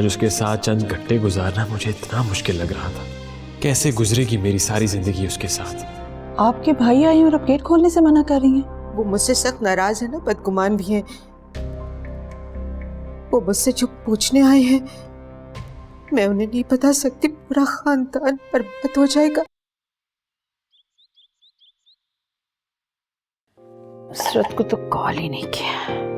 आज उसके साथ चंद घंटे गुजारना मुझे इतना मुश्किल लग रहा था। कैसे गुजरेगी मेरी सारी जिंदगी उसके साथ। आपके भाई आई और अब गेट खोलने से मना कर रही हैं। वो मुझसे सख्त नाराज है ना, बदगुमान भी है। वो मुझसे जो पूछने आए हैं मैं उन्हें नहीं बता सकती, पूरा खानदान बर्बाद हो जाएगा। नुसरत को तो कॉल ही नहीं किया।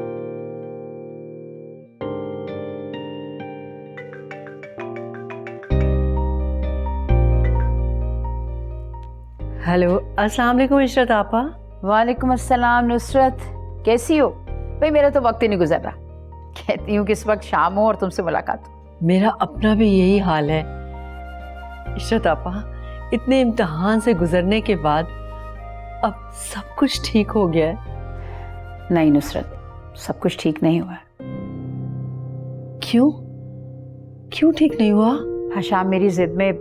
हेलो, अस्सलाम वालेकुम इशरत आपा। वालेकुम अस्सलाम नुसरत, कैसी हो? भाई मेरा तो वक्त ही नहीं गुजर रहा। कहती हूँ कि इस वक्त शाम हो और तुमसे मुलाकात हो। मेरा अपना भी यही हाल है इशरत आपा। इतने इम्तिहान से गुजरने के बाद अब सब कुछ ठीक हो गया है। नहीं नुसरत, सब कुछ ठीक नहीं हुआ। क्यों? क्यों ठीक नहीं हुआ? हशाम मेरी जिद में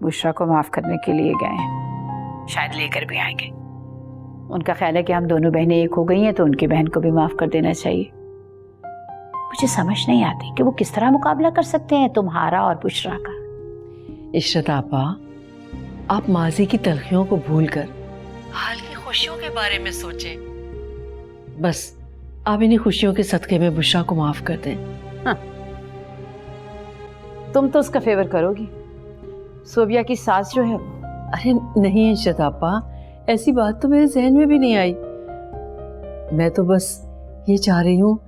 बुशरा को माफ करने के लिए गए हैं, शायद लेकर भी आएंगे। उनका ख्याल है कि हम दोनों बहनें एक हो गई हैं तो उनकी बहन को भी माफ कर देना चाहिए। मुझे समझ नहीं आती कि वो किस तरह मुकाबला कर सकते हैं तुम्हारा और बुशरा का। इशरत आपा, आप माजी की तलखियों को भूलकर हाल की खुशियों के बारे में सोचें। बस आप इन्हीं खुशियों के सदके में बुशरा को माफ कर दें। हाँ। तुम तो उसका फेवर करोगी, सोबिया की सास जो है। अरे नहीं इशरत आपा, ऐसी बात तो मेरे जहन में भी नहीं आई। मैं तो बस ये चाह रही हूँ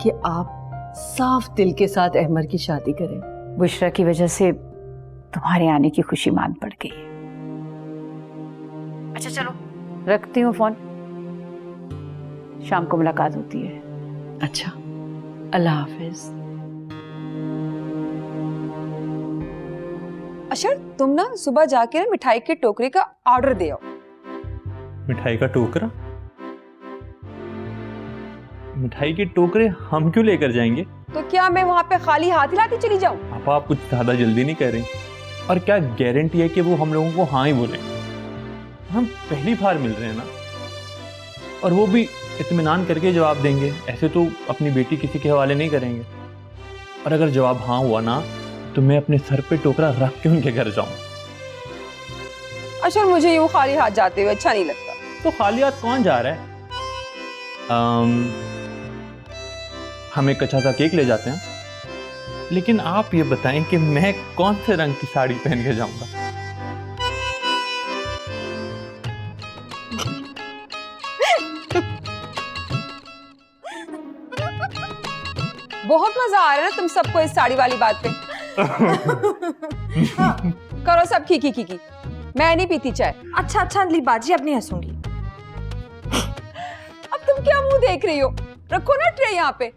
कि आप साफ दिल के साथ अहमर की शादी करें। बुशरा की वजह से तुम्हारे आने की खुशी मान पड़ गई है। अच्छा चलो, रखती हूँ फोन, शाम को मुलाकात होती है। अच्छा, अल्लाह हाफिज। अशर, तुम ना सुबह जाके ना मिठाई के टोकरे का ऑर्डर दे आओ। मिठाई का टोकरा? मिठाई के टोकरे हम क्यों लेकर जाएंगे? तो क्या मैं वहाँ पे खाली हाथ हिलाती चली जाऊँ? आप कुछ ज्यादा जल्दी नहीं कह रही? और क्या गारंटी है कि वो हम लोगों को हाँ ही बोले? हम पहली बार मिल रहे हैं ना, और वो भी इत्मीनान करके जवाब देंगे। ऐसे तो अपनी बेटी किसी के हवाले नहीं करेंगे। और अगर जवाब हाँ हुआ ना तो मैं अपने सर पे टोकरा रख के उनके घर जाऊं। अशर, मुझे यूं खाली हाथ जाते हुए अच्छा नहीं लगता। तो खाली हाथ कौन जा रहा है? हम एक अच्छा सा केक ले जाते हैं, लेकिन आप ये बताएं कि मैं कौन से रंग की साड़ी पहन के जाऊंगा? बहुत मजा आ रहा है ना तुम सबको इस साड़ी वाली बात पे। करो सब खीखी खीखी, मैं नहीं पीती चाय। अच्छा अच्छा ली बाजी, अब नहीं हंसूंगी। अब तुम क्या मुंह देख रही हो? रखो ना ट्रे यहाँ पे।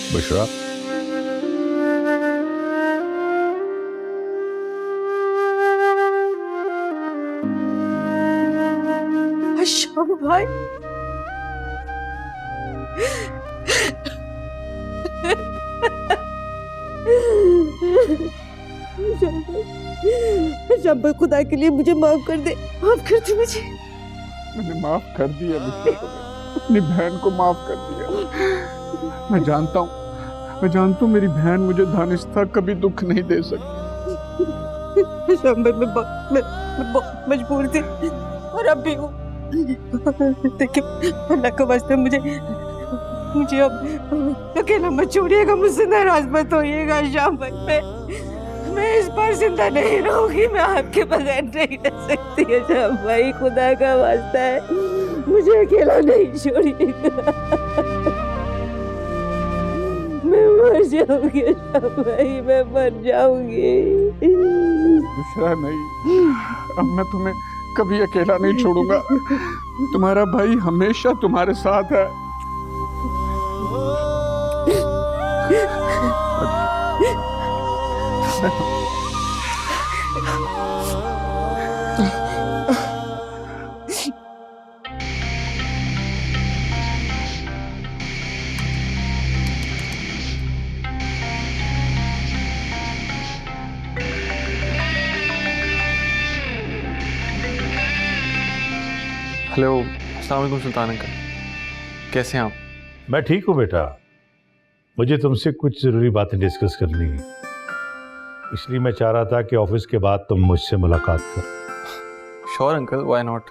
बुशरा, हशाम भाई, हशाम भाई, खुदा के लिए मुझे माफ कर दे, माफ कर दे मुझे। मैंने माफ कर दिया बुशरा को, अपनी बहन को माफ कर दिया। मैं जानता हूँ मेरी बहन मुझे दानिस्ता कभी दुख नहीं दे सकती। हशाम भाई, मैं बहुत मजबूर थी और अब भी हूँ। देखिए, अल्लाह का वास्ते मुझे अब अकेला मत छोड़िएगा, मुझसे नाराज मत होइएगा। हशाम भाई, मैं इस बार जिंदा नहीं रहूंगी, मैं आपके बगैर नहीं रह सकती। हशाम भाई, खुदा का वास्ता है, मुझे अकेला नहीं छोड़िएगा। जाऊंगी हशाम भाई, मैं मर जाऊंगी। बुशरा नहीं, अब मैं तुम्हें कभी अकेला नहीं छोड़ूंगा। तुम्हारा भाई हमेशा तुम्हारे साथ है। हेलो, अस्सलाम वालेकुम सुल्तान अंकल, कैसे हैं आप? मैं ठीक हूँ बेटा। मुझे तुमसे कुछ ज़रूरी बातें डिस्कस करनी है, इसलिए मैं चाह रहा था कि ऑफिस के बाद तुम मुझसे मुलाकात करो। Sure uncle, why not.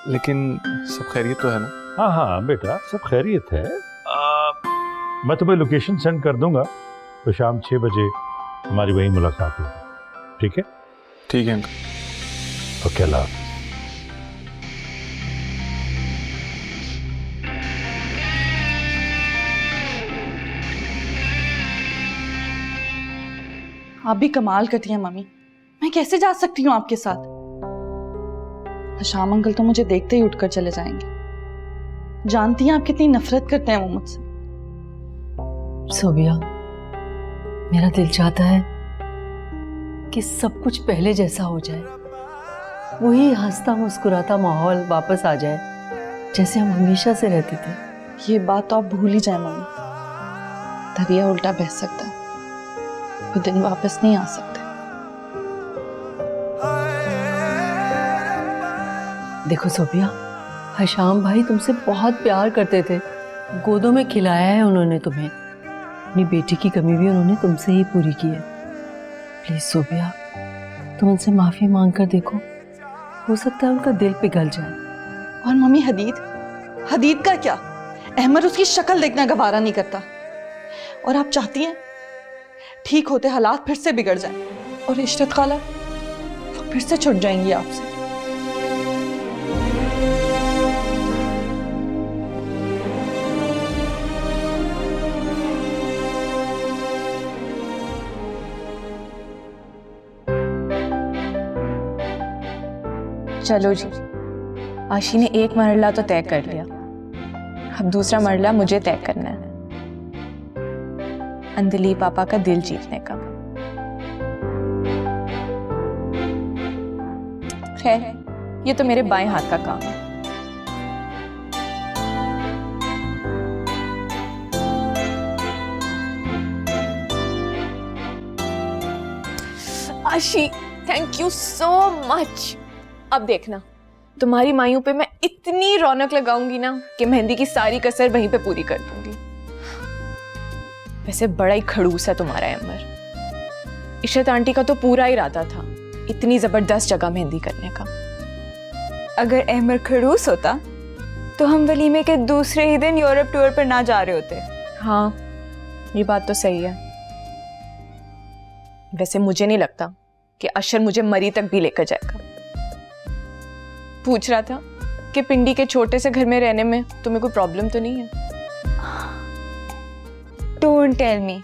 लेकिन सब खैरियत तो है ना? हाँ हाँ बेटा, सब खैरियत है। मैं तुम्हें लोकेशन सेंड कर दूंगा, तो शाम 6 बजे हमारी वहीं मुलाकात होगी, ठीक है? ठीक है अंकल। ओके, अल्लाह हाफ़िज़। आप भी कमाल करती हैं मम्मी, मैं कैसे जा सकती हूँ आपके साथ? हशाम अंकल तो मुझे देखते ही उठकर चले जाएंगे। जानती हैं आप कितनी नफरत करते हैं वो मुझसे। सोबिया, मेरा दिल चाहता है कि सब कुछ पहले जैसा हो जाए, वही हंसता मुस्कुराता माहौल वापस आ जाए जैसे हम हमेशा से रहते थे। ये बात तो आप भूल ही जाए मम्मी, दरिया उल्टा बह सकता है, वो दिन वापस नहीं आ सकते। देखो सोबिया, हशाम भाई तुमसे बहुत प्यार करते थे, गोदों में खिलाया है उन्होंने तुम्हें, अपनी बेटी की कमी भी उन्होंने तुमसे ही पूरी की है। प्लीज सोबिया, तुम उनसे माफी मांग कर देखो, हो सकता है उनका दिल पिघल जाए। और मम्मी हदीद का क्या? अहमद उसकी शक्ल देखना गवारा नहीं करता। और आप चाहती हैं ठीक होते हालात फिर से बिगड़ जाएं और इशरत खाला फिर से छुट जाएंगी आपसे। चलो जी, आशी ने एक मरला तो तय कर लिया, अब दूसरा मरला मुझे तय करना है, अंजलि पापा का दिल जीतने का। खैर, ये तो मेरे बाएं हाथ का काम है। आशी, थैंक यू सो मच। अब देखना, तुम्हारी मायूं पे मैं इतनी रौनक लगाऊंगी ना कि मेहंदी की सारी कसर वहीं पे पूरी कर दूंगी। वैसे बड़ा ही खड़ूस है तुम्हारा अमर। इशरत आंटी का तो पूरा इरादा था इतनी जबरदस्त जगह मेहंदी करने का। अगर अहमर खड़ूस होता तो हम वलीमे के दूसरे ही दिन यूरोप टूर पर ना जा रहे होते। हाँ, ये बात तो सही है। वैसे मुझे नहीं लगता कि अशर मुझे मरी तक भी लेकर जाएगा। पूछ रहा था कि पिंडी के छोटे से घर में रहने में तुम्हें कोई प्रॉब्लम तो नहीं है? डोंट टेल मी,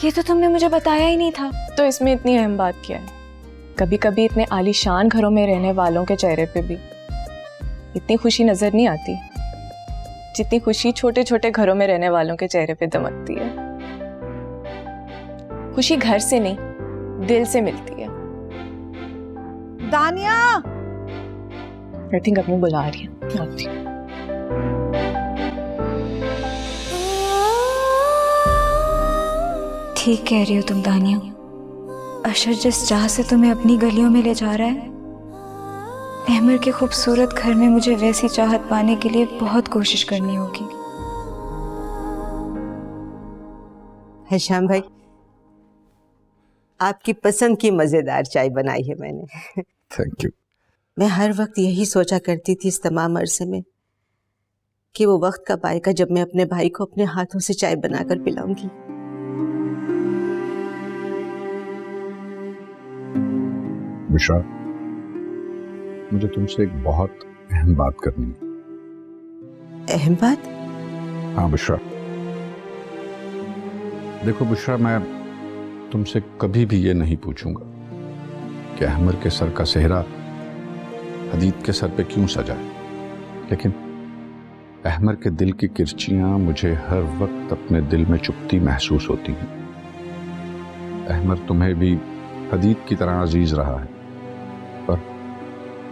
ये तो तुमने मुझे बताया ही नहीं था। तो इसमें इतनी अहम बात क्या है? कभी कभी इतने आलीशान घरों में रहने वालों के चेहरे पे भी इतनी खुशी नजर नहीं आती जितनी खुशी छोटे छोटे घरों में रहने वालों के चेहरे पे दमकती है। खुशी घर से नहीं, दिल से मिलती है। दानिया, आई थिंक अपनी बुला रही है। ठीक कह रही हो तुम दानिया, अशर जिस चाह से तुम्हें अपनी गलियों में ले जा रहा है, अहमर के खूबसूरत घर में मुझे वैसी चाहत पाने के लिए बहुत कोशिश करनी होगी। हशाम भाई, आपकी पसंद की मज़ेदार चाय बनाई है मैंने। Thank you. मैं हर वक्त यही सोचा करती थी इस तमाम अरसे में कि वो वक्त कब आएगा जब मैं अपने भाई को अपने हाथों से चाय बनाकर पिलाऊंगी। बुशरा, मुझे तुमसे एक बहुत अहम बात करनी है। अहम बात? हाँ बुशरा, देखो बुशरा, मैं तुमसे कभी भी ये नहीं पूछूंगा कि अहमर के सर का सेहरा हदीद के सर पे क्यों सजा है, लेकिन अहमर के दिल की किरचियां मुझे हर वक्त अपने दिल में चुभती महसूस होती हैं। अहमर तुम्हें भी हदीद की तरह अजीज रहा है, पर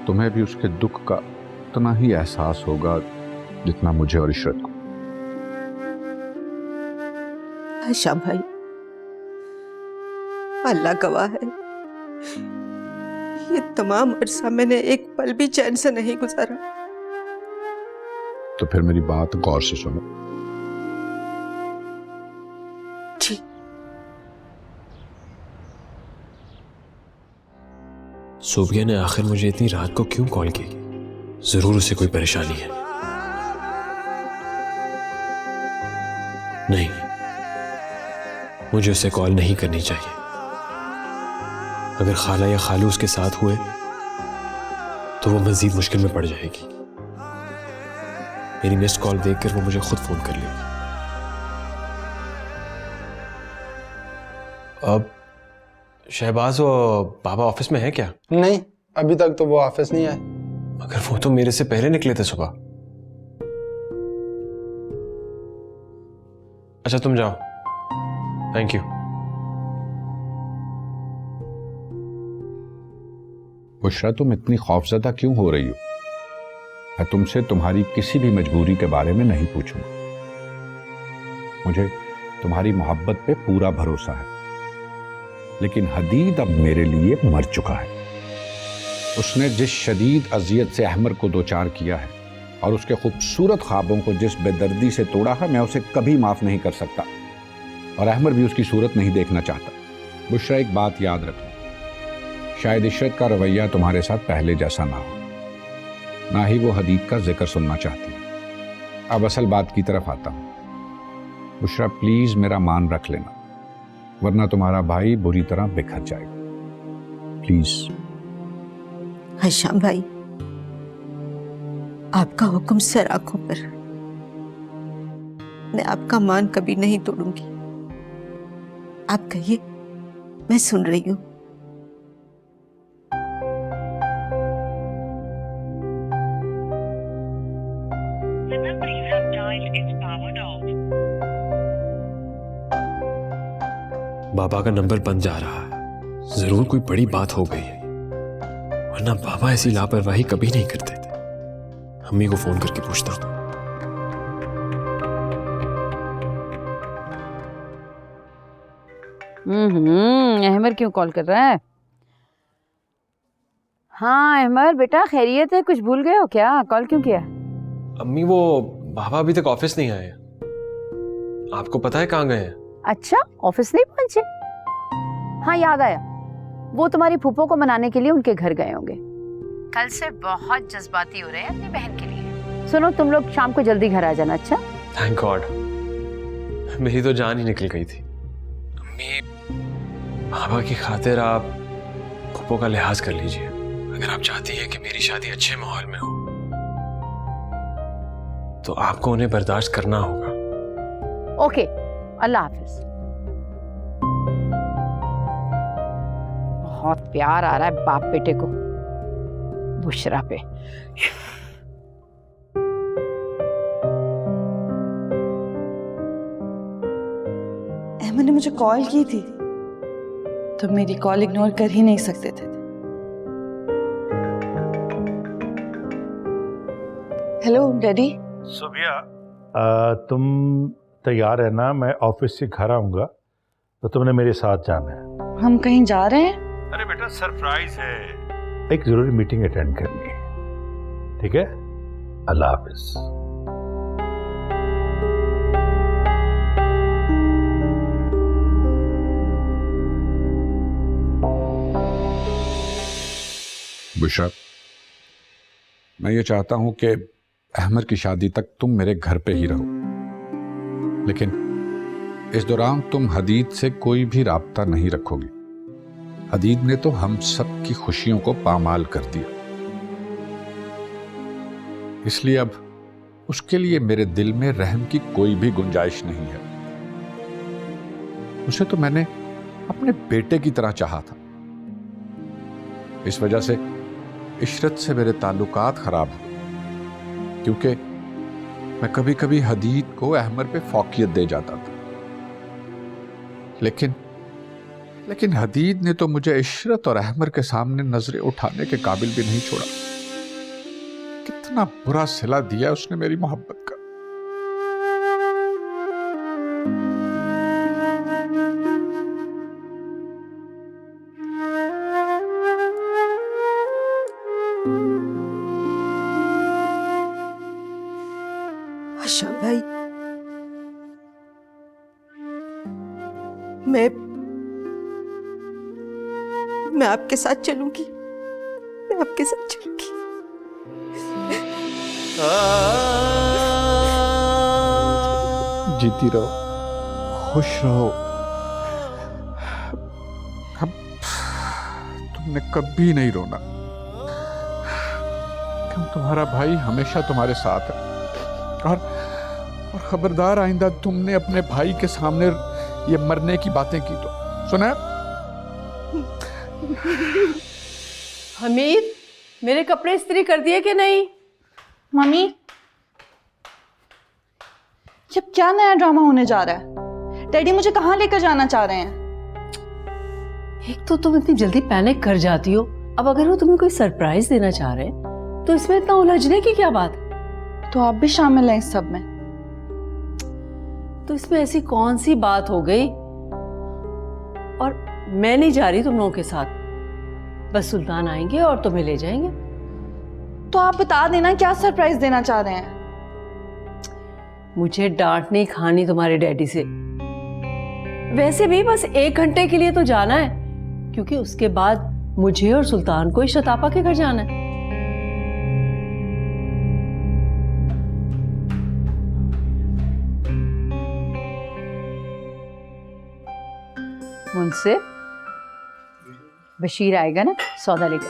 तुम्हें भी उसके दुख का उतना ही एहसास होगा जितना मुझे और इशरत को। शाम भाई, अल्लाह गवाह है, ये तमाम अरसा मैंने एक पल भी चैन से नहीं गुजारा। तो फिर मेरी बात गौर से सुनो। जी। सोबिया ने आखिर मुझे इतनी रात को क्यों कॉल की? जरूर उसे कोई परेशानी है। नहीं, मुझे उसे कॉल नहीं करनी चाहिए। अगर खाला या खालू उसके साथ हुए तो वो मजीद मुश्किल में पड़ जाएगी। मेरी मिस्ड कॉल देखकर वो मुझे खुद फोन कर लेगी। अब शहबाज वो बाबा ऑफिस में है क्या? नहीं, अभी तक तो वो ऑफिस नहीं आए। मगर वो तो मेरे से पहले निकले थे सुबह। अच्छा तुम जाओ, थैंक यू। बुशरा, तुम इतनी खौफजदा क्यों हो रही हो? मैं तुमसे तुम्हारी किसी भी मजबूरी के बारे में नहीं पूछूंगा। मुझे तुम्हारी मोहब्बत पे पूरा भरोसा है, लेकिन हदीद अब मेरे लिए मर चुका है। उसने जिस शदीद अजियत से अहमर को दो चार किया है और उसके खूबसूरत ख्वाबों को जिस बेदर्दी से तोड़ा है, मैं उसे कभी माफ नहीं कर सकता और अहमर भी उसकी सूरत नहीं देखना चाहता। बुशरा, एक बात याद रखना, शायद इशरत का रवैया तुम्हारे साथ पहले जैसा ना हो, ना ही वो हदीद का जिक्र सुनना चाहती है। अब असल बात की तरफ आता हूं। बुशरा, प्लीज मेरा मान रख लेना, वरना तुम्हारा भाई बुरी तरह बिखर जाएगा। प्लीज। शाम भाई, आपका हुक्म सर आंखों पर। मैं आपका मान कभी नहीं तोड़ूंगी। आप कहिए, मैं सुन रही हूं। बाबा का नंबर बंद जा रहा है। जरूर कोई बड़ी बात हो गई है, वरना बाबा ऐसी लापरवाही कभी नहीं करते थे। अम्मी को फोन करके पूछता हूं। अहमर क्यों कॉल कर रहा है? हाँ अहमर बेटा, खैरियत है? कुछ भूल गए हो क्या? कॉल क्यों किया? अम्मी, वो बाबा अभी तक ऑफिस नहीं आए। आपको पता है कहाँ गए हैं? अच्छा, ऑफिस नहीं पहुंचे? हाँ याद आया, वो तुम्हारी फूफो को मनाने के लिए उनके घर गए होंगे। कल से बहुत जज्बाती हो रहे हैं अपनी बहन के लिए। सुनो, तुम लोग शाम को जल्दी घर आ जाना। अच्छा? थैंक गॉड, मेरी तो जान ही निकल गई थी। अम्मी, बाबा की खातिर आप फूफो का लिहाज कर लीजिए। अगर आप चाहती हैं कि मेरी शादी अच्छे माहौल में हो तो आपको उन्हें बर्दाश्त करना होगा। ओके, अल्लाह हाफिज। बहुत प्यार आ रहा है बाप बेटे को बुशरा पे। अहमद ने मुझे कॉल की थी तो मेरी कॉल इग्नोर कर ही नहीं सकते थे। Hello daddy. सोबिया, तुम तैयार है ना? मैं ऑफिस से घर आऊंगा तो तुमने मेरे साथ जाना है। हम कहीं जा रहे हैं? अरे बेटा, सरप्राइज है, एक जरूरी मीटिंग अटेंड करनी है। ठीक है? अल्लाह हाफिज। बुशरा, मैं ये चाहता हूं कि अहमर की शादी तक तुम मेरे घर पे ही रहो, लेकिन इस दौरान तुम हदीद से कोई भी राब्ता नहीं रखोगी। हदीद ने तो हम सब की खुशियों को पामाल कर दिया, इसलिए अब उसके लिए मेरे दिल में रहम की कोई भी गुंजाइश नहीं है। उसे तो मैंने अपने बेटे की तरह चाहा था। इस वजह से इशरत से मेरे ताल्लुकात खराब हुए, क्योंकि मैं कभी कभी हदीद को अहमर पे फौकियत दे जाता था। लेकिन हदीद ने तो मुझे इशरत और अहमर के सामने नजरें उठाने के काबिल भी नहीं छोड़ा। कितना बुरा सिला दिया उसने मेरी मोहब्बत का। आशा भाई, मैं आपके साथ चलूंगी, मैं आपके साथ चलूंगी। जीती रहो, खुश रहो। अब तुमने कभी नहीं रोना। क्यों, तुम्हारा भाई हमेशा तुम्हारे साथ है। और खबरदार, आइंदा तुमने अपने भाई के सामने ये मरने की बातें की तो सुना। हमीद, मेरे कपड़े इस्त्री कर दिए कि नहीं? मम्मी, जब क्या नया ड्रामा होने जा रहा है? डैडी मुझे कहाँ लेकर जाना चाह रहे हैं? एक तो तुम इतनी जल्दी पैनिक कर जाती हो, अब अगर वो तुम्हें कोई सरप्राइज देना चाह रहे हैं तो इसमें इतना उलझने की क्या बात है? तो आप भी शामिल हैं इस सब में? तो इसमें ऐसी कौन सी बात हो गई? और मैं नहीं जा रही तुम लोगों के साथ, बस सुल्तान आएंगे और तुम्हें ले जाएंगे। तो आप बता देना क्या सरप्राइज देना चाह रहे हैं? मुझे डांट नहीं खानी तुम्हारे डैडी से। वैसे भी बस 1 घंटे के लिए तो जाना है, क्योंकि उसके बाद मुझे और सुल्तान को इशरत आपा के घर जाना है। मुझसे बशीर आएगा ना सौदा लेकर,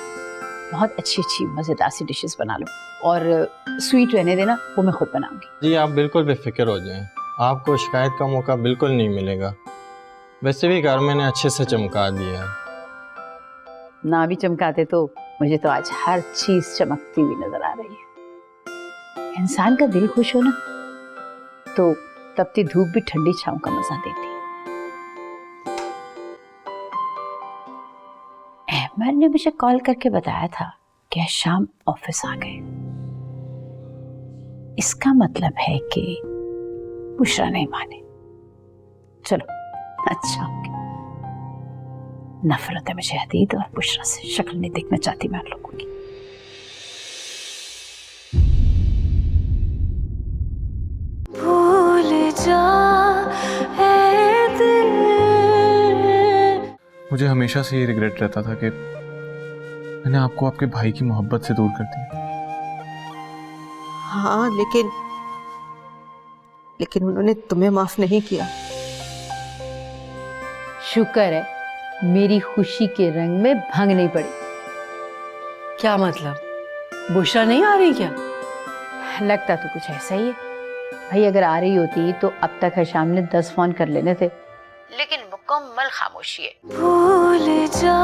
बहुत अच्छी अच्छी मज़ेदार सी डिशेस बना लो, और स्वीट रहने देना, वो मैं खुद बनाऊंगी। जी आप बिल्कुल बेफिक्र हो जाएं, आपको शिकायत का मौका बिल्कुल नहीं मिलेगा। वैसे भी घर मैंने अच्छे से चमका दिया है। ना भी चमकाते तो मुझे तो आज हर चीज़ चमकती हुई नजर आ रही है। इंसान का दिल खुश हो ना तो तपती धूप भी ठंडी छांव का मजा देती है। अहमर ने मुझे कॉल करके बताया था कि शाम ऑफिस आ गए। इसका मतलब है कि बुशरा नहीं माने। चलो अच्छा हो गया। नफरत है मुझे हदीद और बुशरा से, शक्ल नहीं देखना चाहती मैं उन लोगों की। भूल जा ऐ दिल। मुझे हमेशा से ये रिग्रेट रहता था कि मैंने आपको आपके भाई की मोहब्बत से दूर कर दिया। हाँ, लेकिन उन्होंने तुम्हें माफ नहीं किया। शुक्र है मेरी खुशी के रंग में भंग नहीं पड़ी। क्या मतलब, बुशरा नहीं आ रही क्या? लगता तो कुछ ऐसा ही है। भाई अगर आ रही होती तो अब तक हशाम ने 10 फोन कर लेने थे, लेकिन मुकम्मल खामोशी है। भूल जा